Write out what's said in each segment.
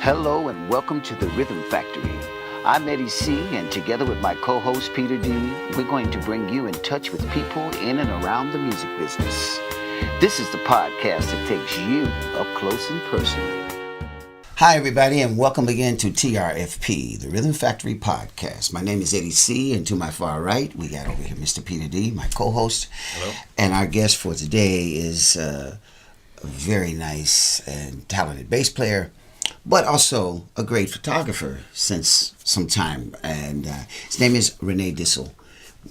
Hello and welcome to the Rhythm Factory. I'm Eddie C, and together with my co-host Peter D, we're going to bring you in touch with people in and around the music business. This is the podcast that takes you up close and personal. Hi everybody, and welcome again to TRFP, the Rhythm Factory podcast. My name is Eddie C, and to my far right, we got over here Mr. Peter D, my co-host. Hello. And our guest for today is a very nice and talented bass player, but also a great photographer since some time. And his name is René Dissel.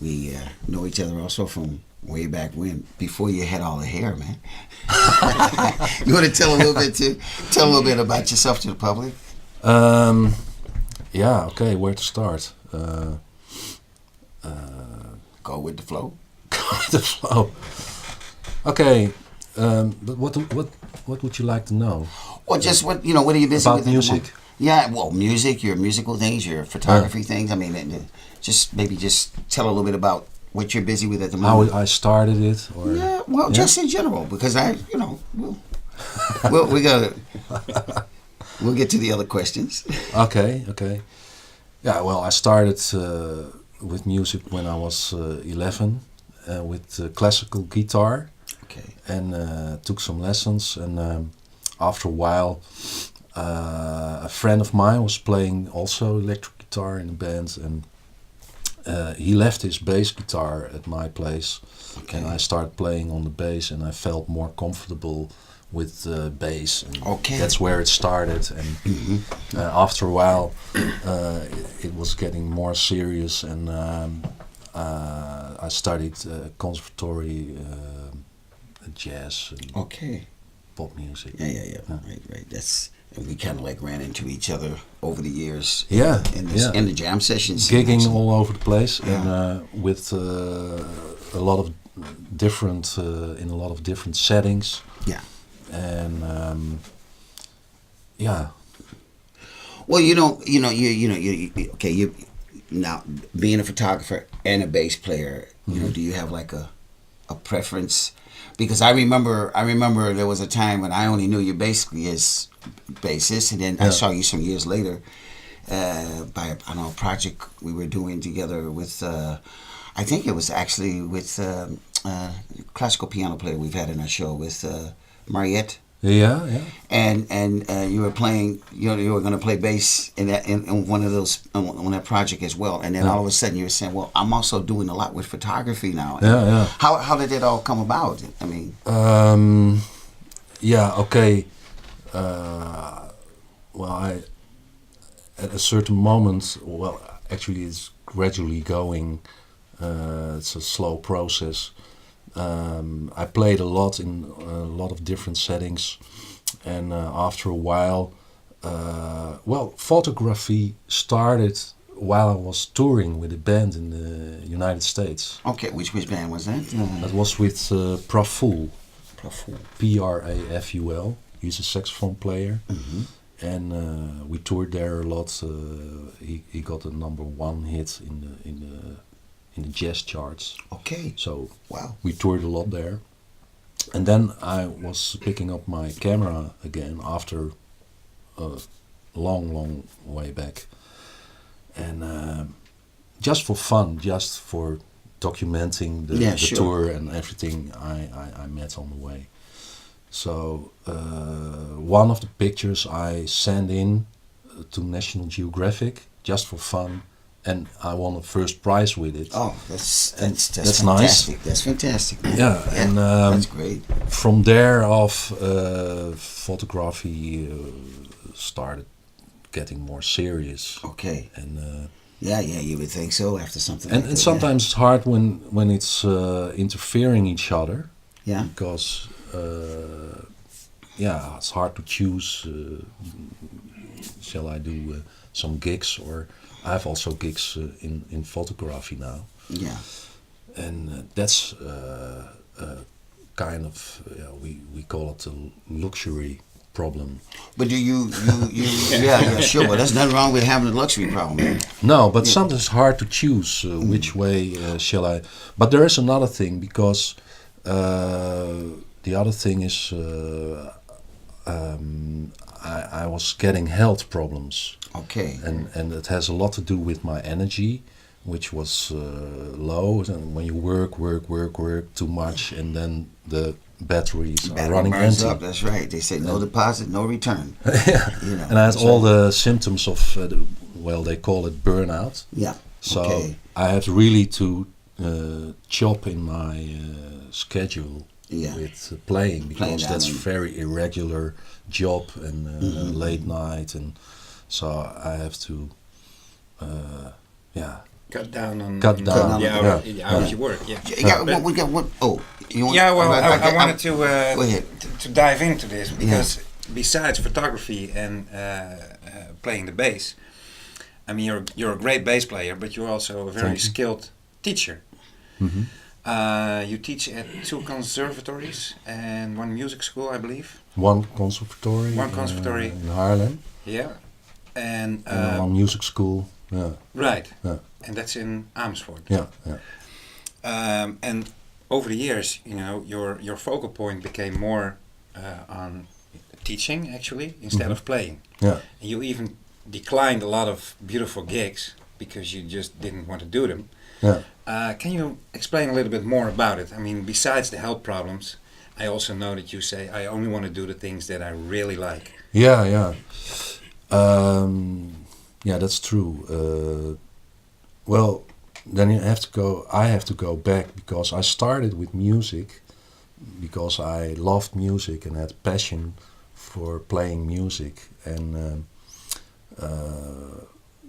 We know each other also from way back when, before you had all the hair, man. You want to tell a little bit about yourself to the public? Yeah, okay, where to start? Go with the flow. Go with the flow. Okay, but what would you like to know? Or just what are you busy about with? Music. Yeah, well, music, your musical things, your photography things. I mean, just tell a little bit about what you're busy with at the moment. How I started it, or just in general, because we'll get to the other questions. Okay. Yeah, well, I started with music when I was 11 with classical guitar. Okay. And took some lessons, and after a while, a friend of mine was playing also electric guitar in a band, and he left his bass guitar at my place, and I started playing on the bass, and I felt more comfortable with bass, and that's where it started. And after a while, it was getting more serious, and I studied conservatory jazz and pop music. Yeah. Right. And we kind of like ran into each other over the years. Yeah. In the jam sessions. Gigging all over the place, and with a lot of different in a lot of different settings. Yeah. And Well, you now being a photographer and a bass player, do you have like a preference? Because I remember there was a time when I only knew you basically as bassist, and then I saw you some years later by a project we were doing together with I think it was actually with classical piano player we've had in our show with Mariette. Yeah. And you were playing. You were going to play bass in one of those on that project as well. And then all of a sudden you were saying, "Well, I'm also doing a lot with photography now." And yeah. How did it all come about? I mean. Okay. Well, at a certain moment, actually, it's gradually going. It's a slow process. I played a lot in a lot of different settings, and after a while, photography started while I was touring with a band in the United States. Okay, which band was that? That was with Praful. Praful. He's a saxophone player, and we toured there a lot. He got a #1 hit in the jazz charts. Okay. So wow. We toured a lot there. And then I was picking up my camera again after a long way back. And just for fun, just for documenting the tour and everything I met on the way. So one of the pictures I sent in to National Geographic just for fun, and I won a first prize with it. Oh, that's fantastic. Nice. That's fantastic. Yeah, and that's great. From there off, photography started getting more serious. Okay. And you would think so after something. like and that, sometimes it's hard when it's interfering each other. Yeah. Because it's hard to choose. Shall I do some gigs, or I have also gigs in photography now. Yeah. And that's kind of we call it a luxury problem. But do you sure. But there's nothing wrong with having a luxury problem. Man. No, but sometimes it's hard to choose which way shall I. But there is another thing, because the other thing is I was getting health problems, Okay. and it has a lot to do with my energy, which was low. And when you work too much, and then the batteries are Battery running burns empty. up. That's right. They say no deposit, no return. Yeah. You know, And I had that's all right. the symptoms of, well, they call it burnout. Yeah. So Okay. I had really to chop in my schedule Yeah. with playing, because Playing, that's I mean- very irregular job, and late night, and so I have to, yeah, Cut down on Cut on down, the yeah. hours you work. Yeah. Yeah. Yeah. What we got? What? Oh. You want, Yeah, well, I I- wanted to Go ahead. to dive into this because besides photography and playing the bass, I mean, you're a great bass player, but you're also a very Thank you. skilled teacher. Mhm. You teach at 2 conservatories and 1 music school, I believe. One conservatory, One conservatory. in Haarlem, Yeah, and and one music school. Yeah, right, yeah, and that's in Amersfoort. yeah, yeah. And over the years, you know, your focal point became more on teaching, actually, instead of playing. Yeah. And you even declined a lot of beautiful gigs because you just didn't want to do them. Yeah. Can you explain a little bit more about it? I mean, besides the health problems, I also know that you say, I only want to do the things that I really like. Yeah, yeah. Yeah, that's true. Well, then you have to go. I have to go back, because I started with music because I loved music and had passion for playing music. And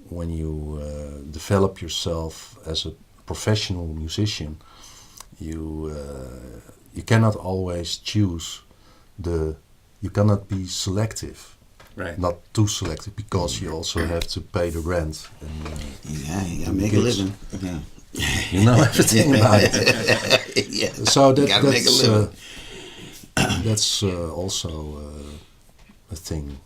when you develop yourself as a professional musician, you cannot always choose the. You cannot be selective. Right. Not too selective, because you also have to pay the rent. And, Yeah, you gotta make a kids. living. Yeah. you know everything about it. Yeah. So You gotta make a living. that's also a thing.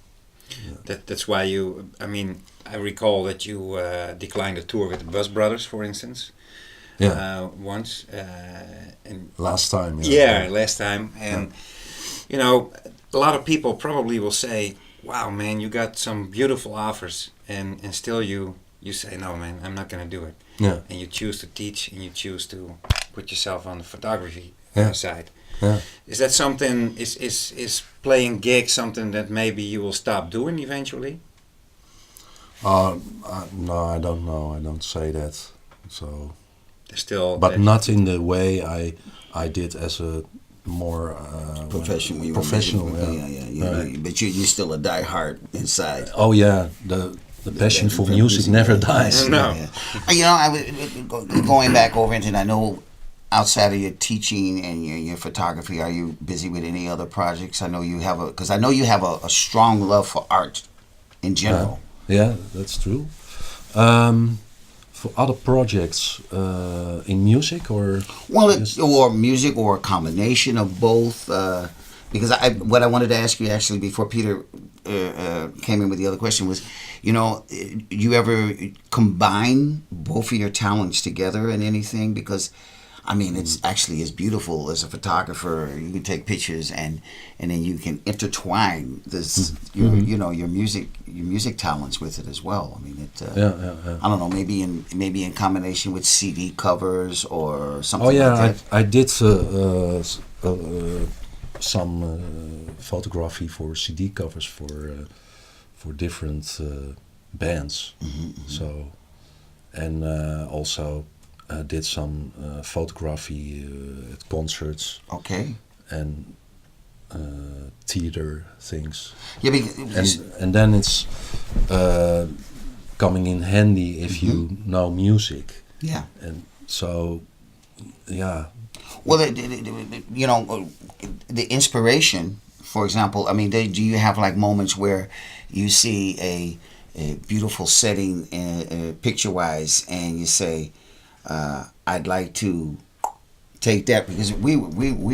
That's why you, I mean, I recall that you declined a tour with the Bus Brothers, for instance, Yeah, once. And last time. yeah, last time. And, you know, a lot of people probably will say, wow, man, you got some beautiful offers. And still you say, no, man, I'm not going to do it. Yeah, And you choose to teach and you choose to put yourself on the photography Yeah. side. yeah. Is that something, is playing gigs something that maybe you will stop doing eventually? No, I don't know. I don't say that. So, There's still... but not in the way I did as a more Professional. You professional. were- Yeah. yeah. Right. But you're still a diehard inside. Oh yeah, the passion for music never dies. No. Yeah. You know, I was going back over into. I know, outside of your teaching and your photography, are you busy with any other projects? I know you have because I know you have a strong love for art in general. Yeah, that's true. For other projects in music, or Well, just- or music, or a combination of both. Because what I wanted to ask you actually before Peter came in with the other question was, you know, you ever combine both of your talents together in anything? Because, I mean, it's actually as beautiful as a photographer. You can take pictures and then you can intertwine this, you know, your music talents with it as well. I mean, it. yeah. I don't know, maybe in combination with CD covers or something. Oh yeah, like that. I did some photography for CD covers for different bands. So, and also did some photography at concerts Okay. and theater things. Yeah, because, And then it's coming in handy if you know music. yeah. And so, yeah. Well, you know, the inspiration, for example, I mean, do you have like moments where you see a beautiful setting picture-wise and you say, I'd like to take that, because we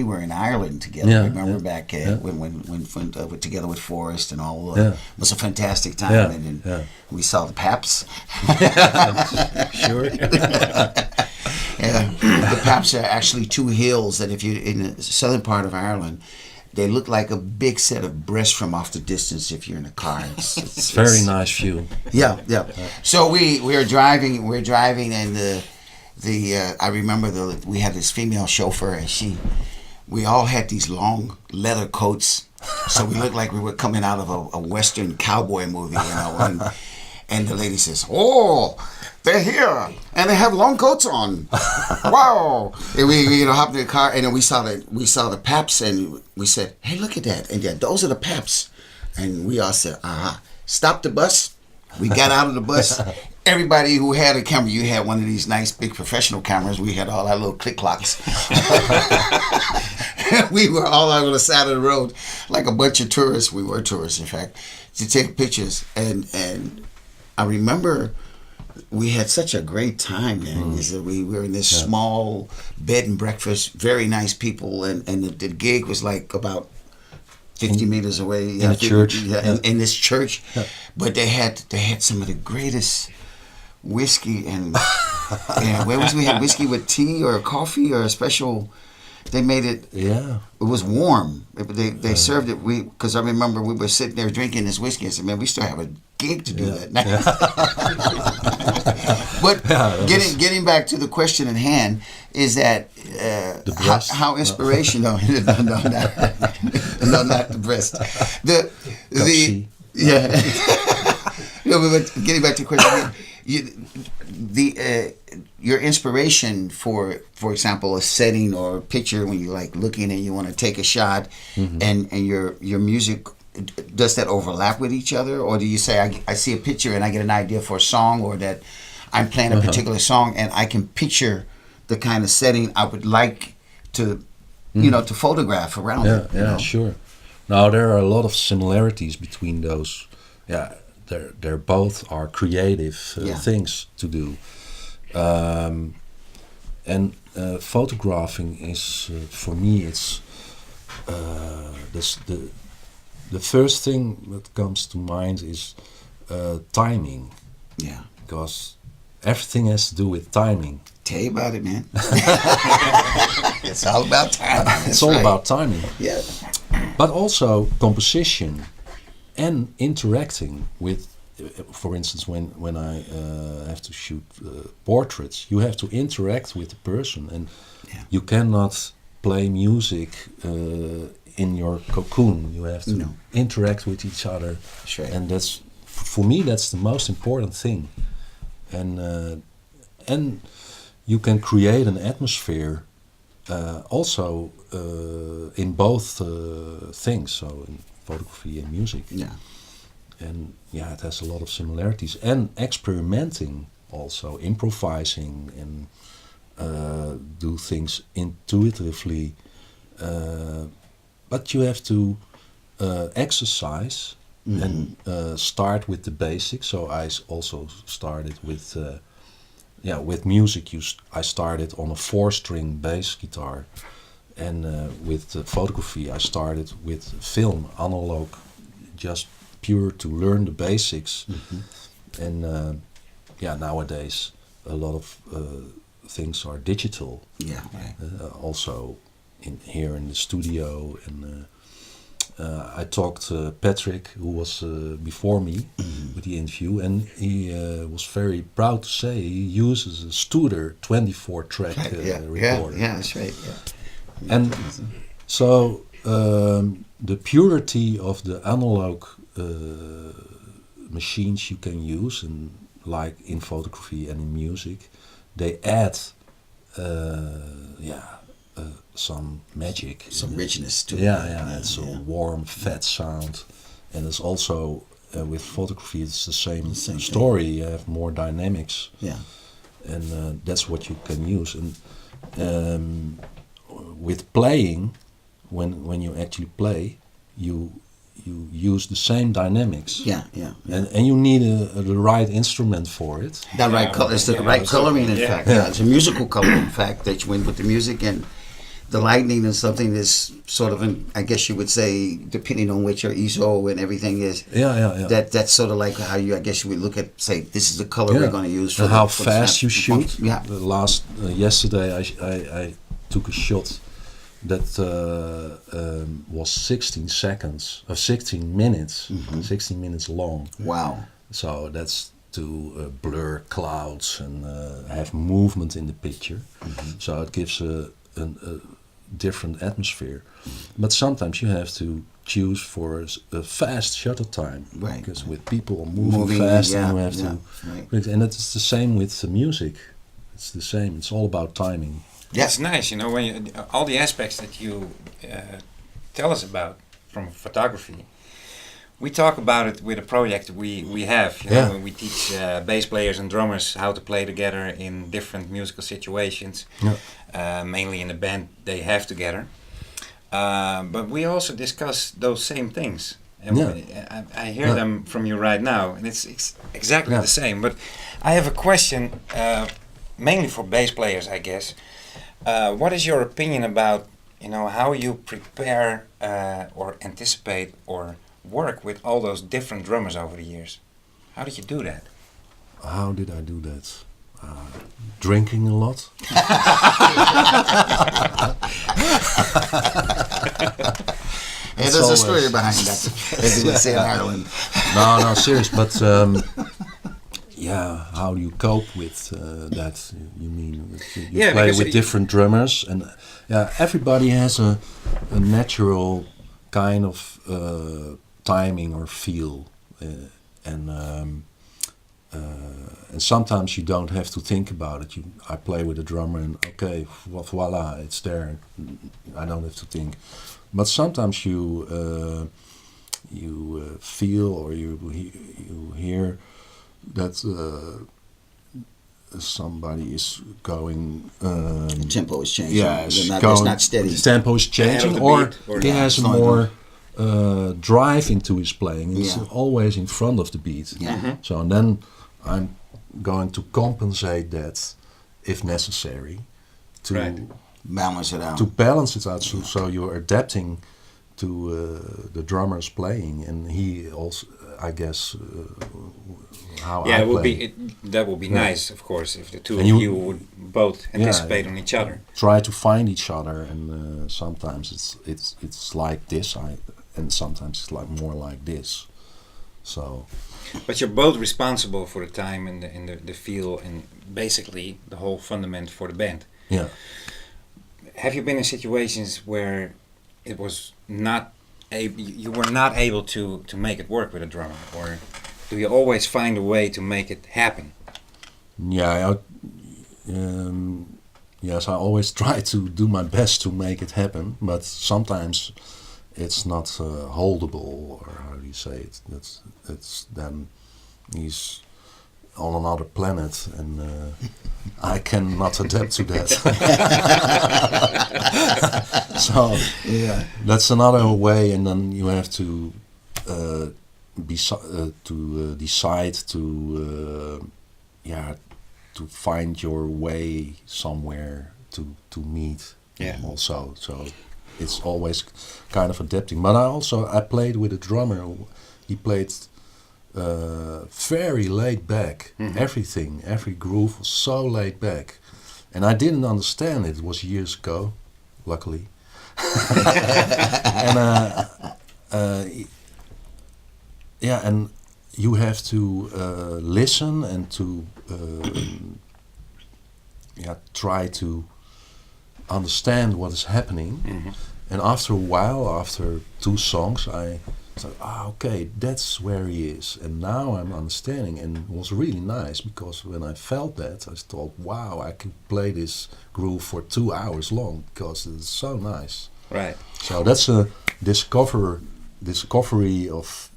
were in Ireland together. Yeah, Remember yeah, back yeah. when together with Forrest and all. Yeah. It was a fantastic time, Yeah, and yeah. we saw the Paps. Sure. The Paps are actually two hills that if you're in the southern part of Ireland, they look like a big set of breasts from off the distance if you're in a car. It's very nice view. Yeah, yeah. So we're driving, and I remember we had this female chauffeur, and we all had these long leather coats, so we looked like we were coming out of a Western cowboy movie, you know. And the lady says, "Oh, they're here, and they have long coats on. Wow!" And we hopped in the car, and then we saw the Paps, and we said, "Hey, look at that!" And yeah, those are the Paps. And we all said, "Stop the bus." We got out of the bus. Everybody who had a camera, you had one of these nice big professional cameras. We had all our little click clocks. We were all out on the side of the road like a bunch of tourists. We were tourists, in fact, to take pictures. And I remember we had such a great time, man. Is that we were in this small bed and breakfast, very nice people, and the gig was like about 50 meters away. In a church. In this church. Yeah. But they had some of the greatest whiskey and where was we had whiskey with tea or coffee or a special. They made it. Yeah. It was warm. They served it. Because I remember we were sitting there drinking this whiskey. I said, "Man, we still have a gig to do that night." Yeah. But getting back to the question at hand is that how inspirational. No, not the breast. No, but getting back to the question. Your inspiration for example, a setting or a picture when you're like looking and you want to take a shot, and your music, does that overlap with each other, or do you say I see a picture and I get an idea for a song, or that I'm playing a particular song and I can picture the kind of setting I would like to to photograph around it? Yeah, sure. Now there are a lot of similarities between those. Yeah. They're both are creative things to do, and photographing is for me it's the first thing that comes to mind is timing. Yeah, because everything has to do with timing. Tell you about it, man. It's all about timing. It's all about timing. Yeah, but also composition. And interacting with, for instance, when I have to shoot portraits, you have to interact with the person, and you cannot play music in your cocoon. You have to interact with each other, and that's for me that's the most important thing. And you can create an atmosphere also in both things. So. In photography and music, and it has a lot of similarities, and experimenting, also improvising, and do things intuitively, but you have to exercise and start with the basics. So I also started with with music. I started on a 4-string bass guitar. And with photography, I started with film, analog, just pure to learn the basics. And nowadays a lot of things are digital. Yeah, right. Also here in the studio, and I talked to Patrick, who was before me with the interview, and he was very proud to say he uses a Studer 24-track recorder. Yeah, that's right. Yeah. And so the purity of the analog machines you can use, and like in photography and in music, they add some magic, some richness to it. It's a warm, fat sound, and it's also with photography it's the same story. You have more dynamics, and that's what you can use. And with playing, when you actually play, you use the same dynamics. And you need the right instrument for it. The right color. It's the right coloring, in fact. Yeah, it's a musical color, in fact, that you went with the music, and the lightning is something that's sort of, I guess you would say, depending on what your ISO and everything is. That's sort of like how I guess you would look at, say, this is the color we're going to use for how fast you shoot. Yesterday I took a shot that was 16 seconds, 16 minutes, 16 minutes long. Wow. So that's to blur clouds and have movement in the picture. So it gives a different atmosphere. But sometimes you have to choose for a fast shutter time, Right. because with people moving fast, and you have to. Right. And it's the same with the music. It's the same. It's all about timing. That's nice, you know, when you, all the aspects that you tell us about from photography. We talk about it with a project we have. You know, when we teach bass players and drummers how to play together in different musical situations. Mainly in the band they have together. But we also discuss those same things. And I hear them from you right now, and it's exactly the same. But I have a question, mainly for bass players, I guess. What is your opinion about, you know, how you prepare or anticipate or work with all those different drummers over the years? How did you do that? How did I do that? Drinking a lot. Hey, there's a story behind that, as they would say in Ireland. No, serious. But how do you cope with that? You mean you play with different drummers, and everybody has a natural kind of timing or feel, and sometimes you don't have to think about it. I play with a drummer, and okay, voila, it's there. I don't have to think. But sometimes you feel or you hear that somebody is going. The tempo is changing. Yeah, it's not steady. The tempo is changing, or he has a more drive into his playing. It's always in front of the beat. Yeah. So and then I'm going to compensate that if necessary to balance it out. To balance it out, so you're adapting to the drummer's playing, and he also, I guess, how I play. That would be nice, of course, if the two of you would both anticipate on each other. Try to find each other, and sometimes it's like this, and sometimes it's like more like this. So. But you're both responsible for the time and the feel and basically the whole fundament for the band. Yeah. Have you been in situations where it was you were not able to make it work with a drummer, or do you always find a way to make it happen? Yeah, yes, I always try to do my best to make it happen, but sometimes it's not holdable, or how do you say it? It's then he's on another planet, and I cannot adapt to that. So that's another way, and then you have to decide to find your way somewhere to meet. Yeah. Also, so it's always kind of adapting. But I played with a drummer. He played very laid back. Every groove was so laid back, and I didn't understand it. It was years ago, luckily. And you have to listen and to try to understand what is happening. And after a while, after 2 songs, I said, okay, that's where he is. And now I'm understanding, and it was really nice, because when I felt that, I thought, wow, I can play this groove for 2 hours long, because it's so nice. Right. So that's a discovery of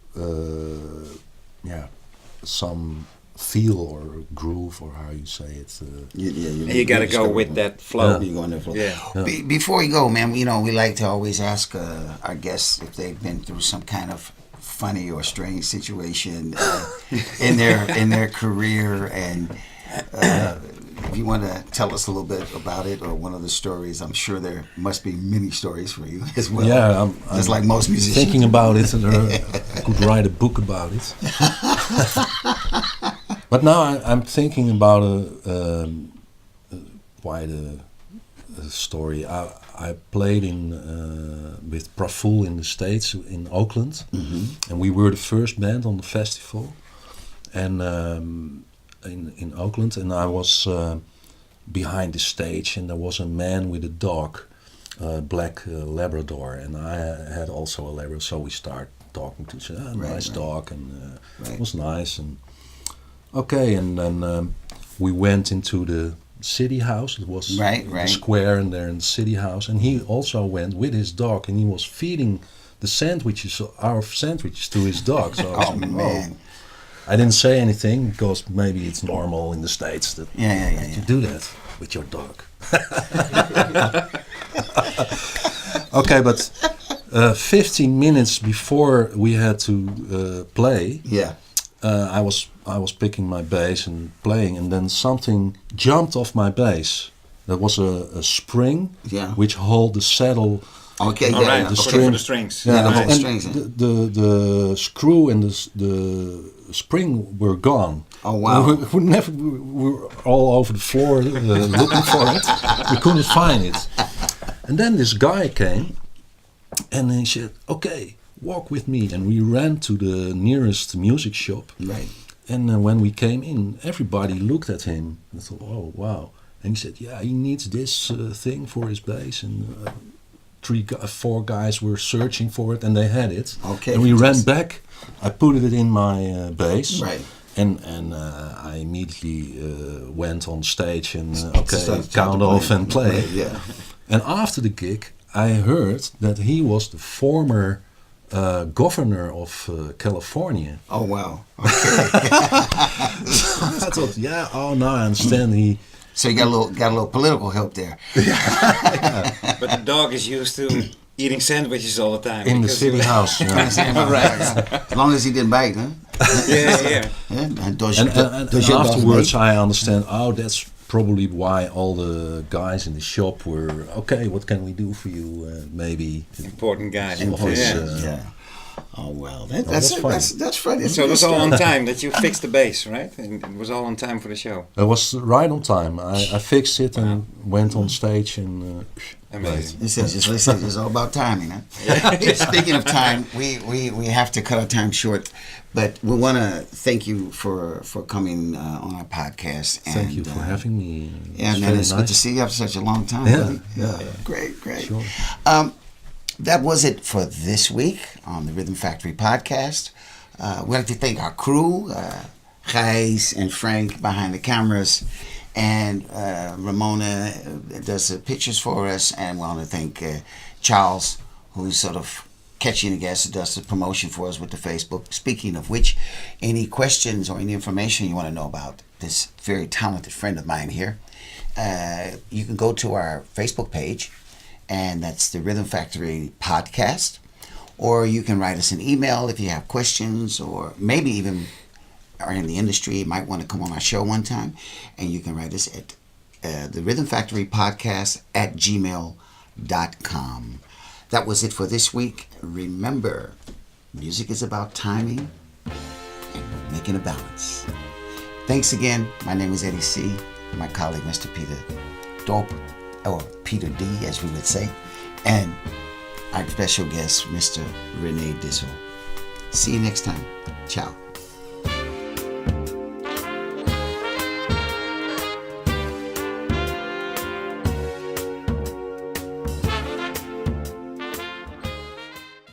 some feel or groove, or how you say it. You got to go with that flow. You go on that flow. Yeah. Before we go, man, we like to always ask our guests if they've been through some kind of funny or strange situation in their career, and if you want to tell us a little bit about it or one of the stories. I'm sure there must be many stories for you as well. Yeah, just like most musicians. Thinking about it, and I could write a book about it. But now I'm thinking about quite a story. I played in with Praful in the States in Oakland, and we were the first band on the festival, and in Oakland, and I was behind the stage, and there was a man with a dog, black Labrador, and I had also a Labrador, so we start talking to each other. Nice dog, and it was nice, and okay, and then we went into the city house. It was the square in there in the city house, and he also went with his dog, and he was feeding the sandwiches, our sandwiches, to his dog. So I was, man. I didn't say anything because maybe it's normal in the States that you do that with your dog. Okay, but 15 minutes before we had to play, I was picking my bass and playing, and then something jumped off my bass. There was a spring which held the saddle. Okay, the string for the strings. The strings. The screw and the spring were gone. Oh wow! We were all over the floor looking for it. We couldn't find it. And then this guy came, and he said, "Okay, walk with me." And we ran to the nearest music shop. Right. And when we came in, everybody looked at him and thought, "Oh wow!" And he said, "Yeah, he needs this thing for his bass." And 4 guys were searching for it, and they had it. Okay. And we ran back. I put it in my bass. Right. And I immediately went on stage and count off and play. Right, yeah. And after the gig, I heard that he was the former governor of California. Oh wow! Okay. So I thought, now I understand. So you got a little political help there. But the dog is used to eating sandwiches all the time. In the city house. Right. As long as he didn't bite, huh? Yeah. And afterwards I understand, that's probably why all the guys in the shop were, okay, what can we do for you? Maybe. Important guys. Oh well, that's funny. So it was all on time that you fixed the bass, right? And it was all on time for the show. It was right on time. I fixed it and went on stage and. Amazing. It's all about timing, huh? Speaking of time, we have to cut our time short, but we want to thank you for coming on our podcast. And, thank you for having me. It's good to see you after such a long time. Yeah. Great. Sure. That was it for this week on the Rhythm Factory podcast. We'd like to thank our crew, Gijs and Frank behind the cameras, and Ramona does the pictures for us, and we want to thank Charles, who's sort of catching the guests, does the promotion for us with the Facebook. Speaking of which, any questions or any information you want to know about this very talented friend of mine here, you can go to our Facebook page, and that's the Rhythm Factory podcast, or you can write us an email if you have questions, or maybe even are in the industry, might want to come on our show one time, and you can write us at the Rhythm Factory podcast at gmail.com. That was it for this week. Remember, music is about timing and making a balance. Thanks again. My name is Eddie C. My colleague, Mr. Peter Dope, or Peter D, as we would say, and our special guest, Mr. René Dissel. See you next time. Ciao.